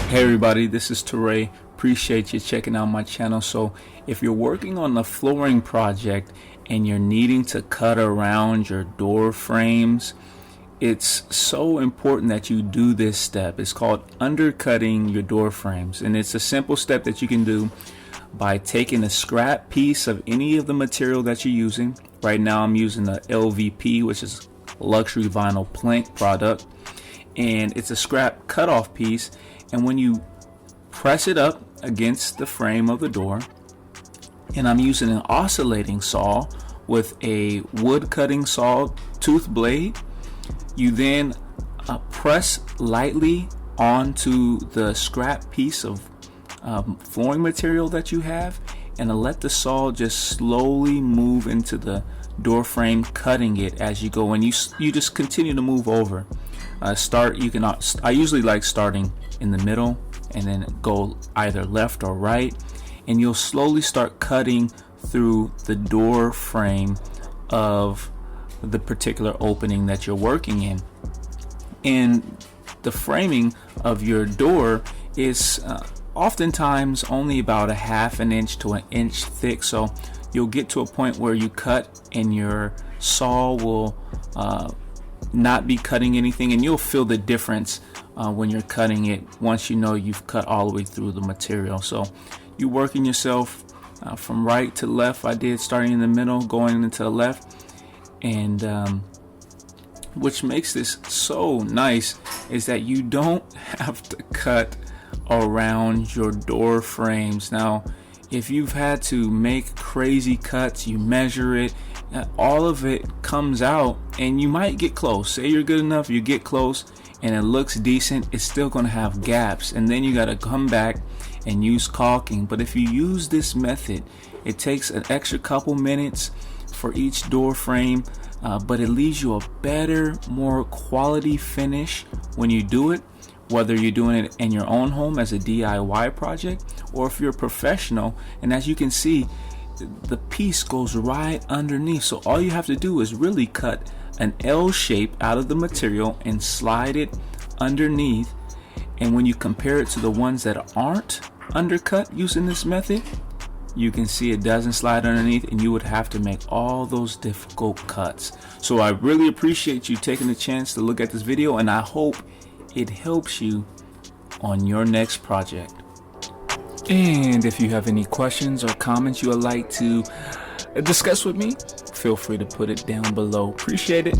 Hey everybody, this is Teray. Appreciate you checking out my channel. So if you're working on a flooring project and you're needing to cut around your door frames, it's so important that you do this step. It's called undercutting your door frames, and it's a simple step that you can do by taking a scrap piece of any of the material that you're using. Right now I'm using the LVP, which is luxury vinyl plank product, and it's a scrap cutoff piece. And when you press it up against the frame of the door, and I'm using an oscillating saw with a wood cutting saw tooth blade, you then press lightly onto the scrap piece of flooring material that you have, and let the saw just slowly move into the door frame, cutting it as you go, and you just continue to move over. I usually like starting in the middle and then go either left or right, and you'll slowly start cutting through the door frame of the particular opening that you're working in. And the framing of your door is oftentimes only about a half an inch to an inch thick, so you'll get to a point where you cut and your saw will not be cutting anything, and you'll feel the difference when you're cutting it once you know you've cut all the way through the material. So you're working yourself from right to left. I did, starting in the middle, going into the left, and which makes this so nice is that you don't have to cut around your door frames. Now, if you've had to make crazy cuts, you measure it, all of it comes out, and you might get close. Say you're good enough, you get close and it looks decent, it's still going to have gaps, and then you got to come back and use caulking. But if you use this method, it takes an extra couple minutes for each door frame, but it leaves you a better, more quality finish when you do it, whether you're doing it in your own home as a DIY project or if you're a professional. And as you can see, the piece goes right underneath, so all you have to do is really cut an L shape out of the material and slide it underneath. And when you compare it to the ones that aren't undercut using this method, you can see it doesn't slide underneath, and you would have to make all those difficult cuts. So I really appreciate you taking the chance to look at this video, and I hope it helps you on your next project. And if you have any questions or comments you would like to discuss with me, feel free to put it down below. Appreciate it.